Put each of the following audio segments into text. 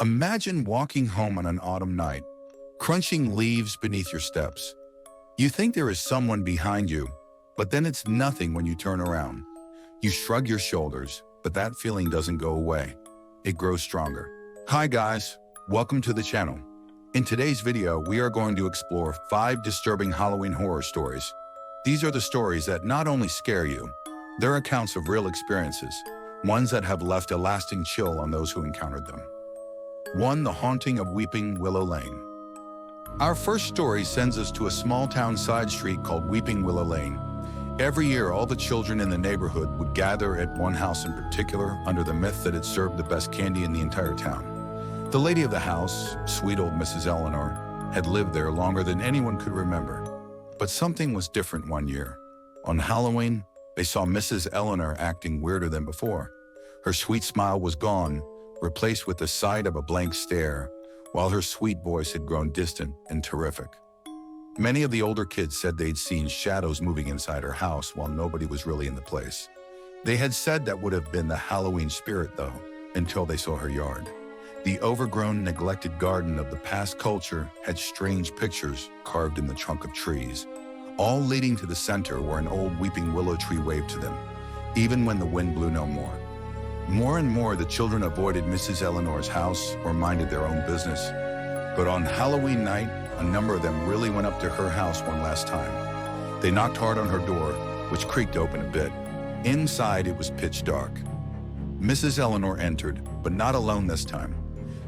Imagine walking home on an autumn night, crunching leaves beneath your steps. You think there is someone behind you, but then it's nothing when you turn around. You shrug your shoulders, but that feeling doesn't go away. It grows stronger. Hi guys, welcome to the channel. In today's video, we are going to explore 5 disturbing Halloween horror stories. These are the stories that not only scare you, they're accounts of real experiences, ones that have left a lasting chill on those who encountered them. 1. The Haunting of Weeping Willow Lane. Our first story sends us to a small town side street called Weeping Willow Lane. Every year, all the children in the neighborhood would gather at one house in particular under the myth that it served the best candy in the entire town. The lady of the house, sweet old Mrs. Eleanor, had lived there longer than anyone could remember. But something was different one year. On Halloween, they saw Mrs. Eleanor acting weirder than before. Her sweet smile was gone, replaced with the sight of a blank stare, while her sweet voice had grown distant and terrific. Many of the older kids said they'd seen shadows moving inside her house while nobody was really in the place. They had said that would have been the Halloween spirit, though, until they saw her yard. The overgrown, neglected garden of the past culture had strange pictures carved in the trunk of trees, all leading to the center where an old weeping willow tree waved to them, even when the wind blew no more. More and more, the children avoided Mrs. Eleanor's house or minded their own business. But on Halloween night, a number of them really went up to her house one last time. They knocked hard on her door, which creaked open a bit. Inside, it was pitch dark. Mrs. Eleanor entered, but not alone this time.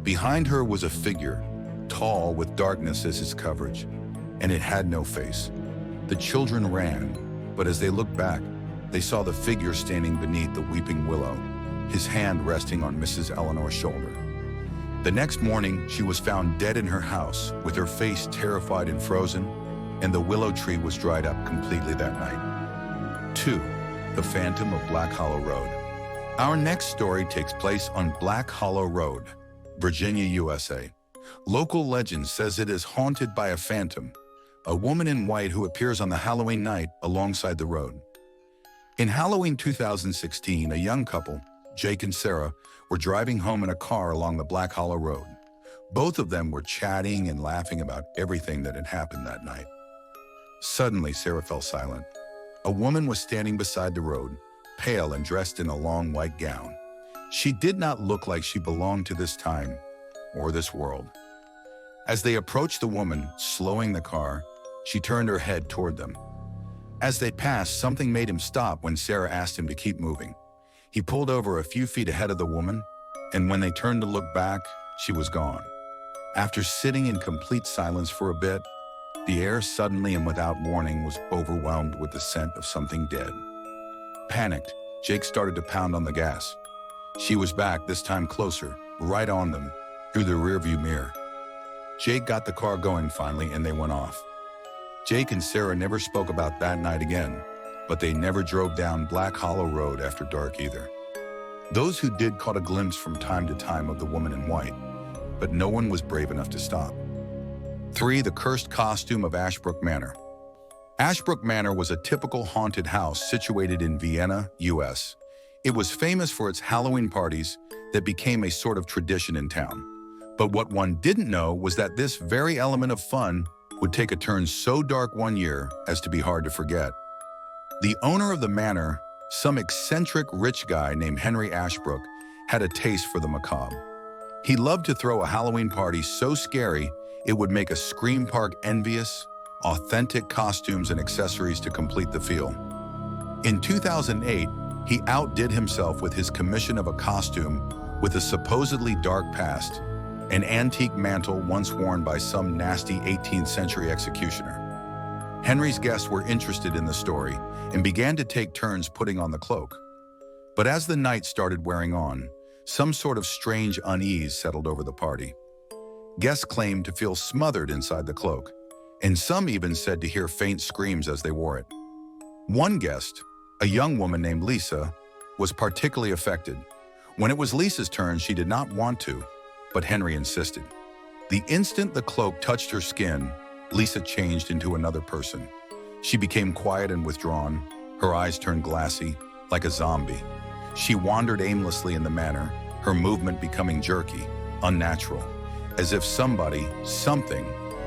Behind her was a figure, tall with darkness as its coverage, and it had no face. The children ran, but as they looked back, they saw the figure standing beneath the weeping willow, his hand resting on Mrs. Eleanor's shoulder. The next morning, she was found dead in her house, with her face terrified and frozen, and the willow tree was dried up completely that night. 2. The Phantom of Black Hollow Road. Our next story takes place on Black Hollow Road, Virginia, USA. Local legend says it is haunted by a phantom, a woman in white who appears on the Halloween night alongside the road. In Halloween 2016, a young couple, Jake and Sarah, were driving home in a car along the Black Hollow Road. Both of them were chatting and laughing about everything that had happened that night. Suddenly, Sarah fell silent. A woman was standing beside the road, pale and dressed in a long white gown. She did not look like she belonged to this time or this world. As they approached the woman, slowing the car, she turned her head toward them. As they passed, something made him stop when Sarah asked him to keep moving. He pulled over a few feet ahead of the woman, and when they turned to look back, she was gone. After sitting in complete silence for a bit, the air suddenly and without warning was overwhelmed with the scent of something dead. Panicked, Jake started to pound on the gas. She was back, this time closer, right on them, through the rearview mirror. Jake got the car going finally, and they went off. Jake and Sarah never spoke about that night again, but they never drove down Black Hollow Road after dark either. Those who did caught a glimpse from time to time of the woman in white, but no one was brave enough to stop. 3. The Cursed Costume of Ashbrook Manor. Ashbrook Manor was a typical haunted house situated in Vienna, US. It was famous for its Halloween parties that became a sort of tradition in town. But what one didn't know was that this very element of fun would take a turn so dark one year as to be hard to forget. The owner of the manor, some eccentric rich guy named Henry Ashbrook, had a taste for the macabre. He loved to throw a Halloween party so scary it would make a scream park envious, authentic costumes and accessories to complete the feel. In 2008, he outdid himself with his commission of a costume with a supposedly dark past, an antique mantle once worn by some nasty 18th century executioner. Henry's guests were interested in the story and began to take turns putting on the cloak. But as the night started wearing on, some sort of strange unease settled over the party. Guests claimed to feel smothered inside the cloak, and some even said to hear faint screams as they wore it. One guest, a young woman named Lisa, was particularly affected. When it was Lisa's turn, she did not want to, but Henry insisted. The instant the cloak touched her skin, Lisa changed into another person. She became quiet and withdrawn, her eyes turned glassy, like a zombie. She wandered aimlessly in the manor, her movement becoming jerky, unnatural, as if something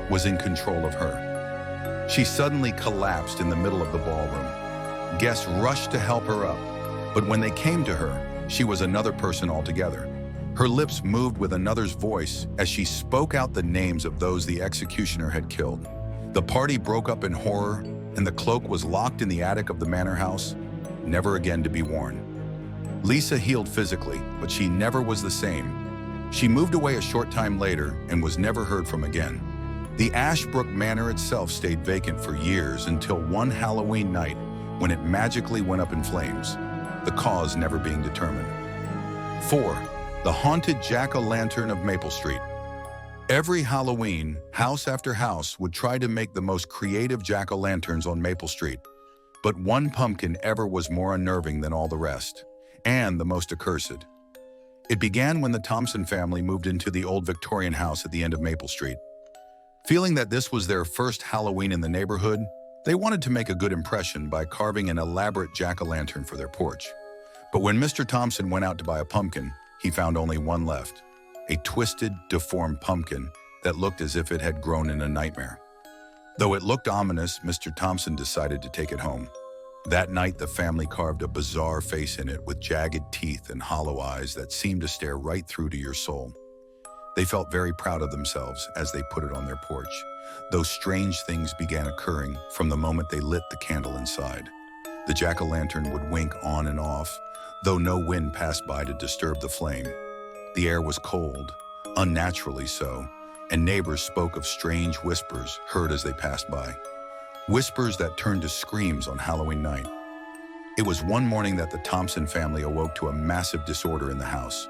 was in control of her. She suddenly collapsed in the middle of the ballroom. Guests rushed to help her up, but when they came to her, she was another person altogether. Her lips moved with another's voice as she spoke out the names of those the executioner had killed. The party broke up in horror, and the cloak was locked in the attic of the manor house, never again to be worn. Lisa healed physically, but she never was the same. She moved away a short time later and was never heard from again. The Ashbrook Manor itself stayed vacant for years until one Halloween night when it magically went up in flames, the cause never being determined. 4. The haunted jack-o'-lantern of Maple Street. Every Halloween, house after house would try to make the most creative jack-o'-lanterns on Maple Street, but one pumpkin ever was more unnerving than all the rest, and the most accursed. It began when the Thompson family moved into the old Victorian house at the end of Maple Street. Feeling that this was their first Halloween in the neighborhood, they wanted to make a good impression by carving an elaborate jack-o'-lantern for their porch. But when Mr. Thompson went out to buy a pumpkin, he found only one left, a twisted, deformed pumpkin that looked as if it had grown in a nightmare. Though it looked ominous, Mr. Thompson decided to take it home. That night, the family carved a bizarre face in it with jagged teeth and hollow eyes that seemed to stare right through to your soul. They felt very proud of themselves as they put it on their porch. Those strange things began occurring from the moment they lit the candle inside. The jack-o'-lantern would wink on and off, though no wind passed by to disturb the flame. The air was cold, unnaturally so, and neighbors spoke of strange whispers heard as they passed by. Whispers that turned to screams on Halloween night. It was one morning that the Thompson family awoke to a massive disorder in the house.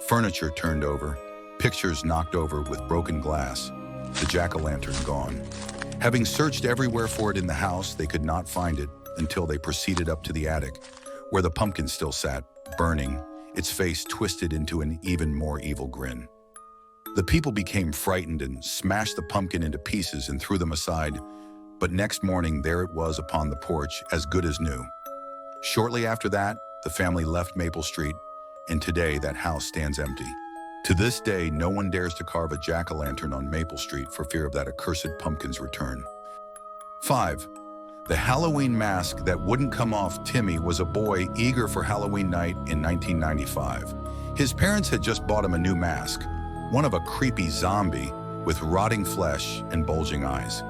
Furniture turned over, pictures knocked over with broken glass, the jack-o'-lantern gone. Having searched everywhere for it in the house, they could not find it until they proceeded up to the attic, where the pumpkin still sat, burning, its face twisted into an even more evil grin. The people became frightened and smashed the pumpkin into pieces and threw them aside, but next morning there it was upon the porch, as good as new. Shortly after that, the family left Maple Street, and today that house stands empty. To this day, no one dares to carve a jack-o'-lantern on Maple Street for fear of that accursed pumpkin's return. 5. The Halloween mask that wouldn't come off. Timmy was a boy eager for Halloween night in 1995. His parents had just bought him a new mask, one of a creepy zombie with rotting flesh and bulging eyes.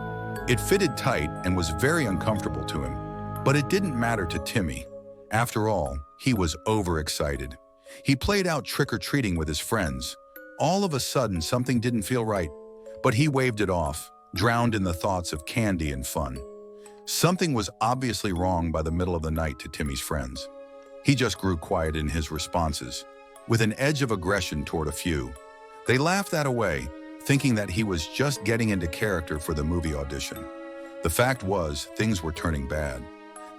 It fitted tight and was very uncomfortable to him, but it didn't matter to Timmy. After all, he was overexcited. He played out trick-or-treating with his friends. All of a sudden, something didn't feel right, but he waved it off, drowned in the thoughts of candy and fun. Something was obviously wrong by the middle of the night to Timmy's friends. He just grew quiet in his responses, with an edge of aggression toward a few. They laughed that away, thinking that he was just getting into character for the movie audition. The fact was, things were turning bad.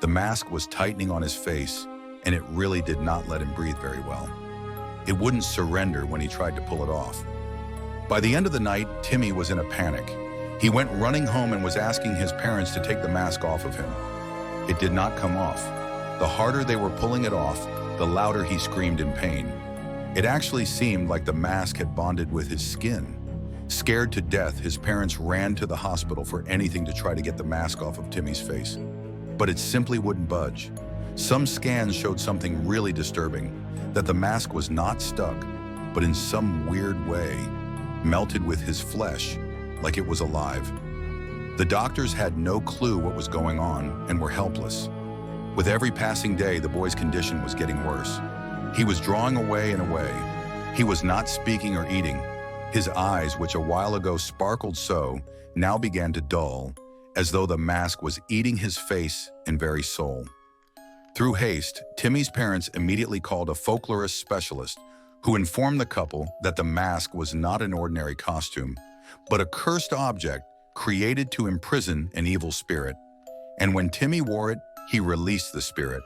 The mask was tightening on his face, and it really did not let him breathe very well. It wouldn't surrender when he tried to pull it off. By the end of the night, Timmy was in a panic. He went running home and was asking his parents to take the mask off of him. It did not come off. The harder they were pulling it off, the louder he screamed in pain. It actually seemed like the mask had bonded with his skin. Scared to death, his parents ran to the hospital for anything to try to get the mask off of Timmy's face. But it simply wouldn't budge. Some scans showed something really disturbing, that the mask was not stuck, but in some weird way, melted with his flesh, like it was alive. The doctors had no clue what was going on and were helpless. With every passing day, the boy's condition was getting worse. He was drawing away and away. He was not speaking or eating. His eyes, which a while ago sparkled so, now began to dull, as though the mask was eating his face and very soul. Through haste, Timmy's parents immediately called a folklorist specialist who informed the couple that the mask was not an ordinary costume, but a cursed object created to imprison an evil spirit. And when Timmy wore it, he released the spirit.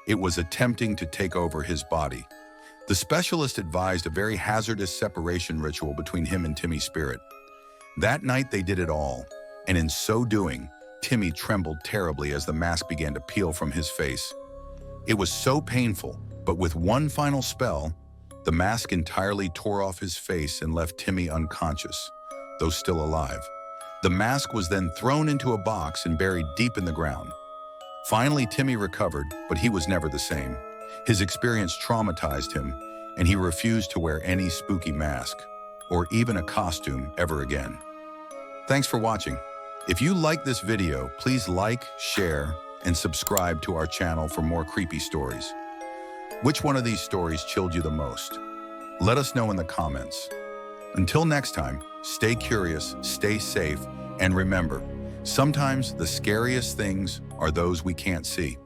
It was attempting to take over his body. The specialist advised a very hazardous separation ritual between him and Timmy's spirit. That night they did it all, and in so doing, Timmy trembled terribly as the mask began to peel from his face. It was so painful, but with one final spell, The mask entirely tore off his face and left Timmy unconscious, though still alive. The mask was then thrown into a box and buried deep in the ground. Finally, Timmy recovered, but he was never the same. His experience traumatized him, and he refused to wear any spooky mask or even a costume ever again. Thanks for watching. If you like this video, please like, share, and subscribe to our channel for more creepy stories. Which one of these stories chilled you the most? Let us know in the comments. Until next time, stay curious, stay safe, and remember, sometimes the scariest things are those we can't see.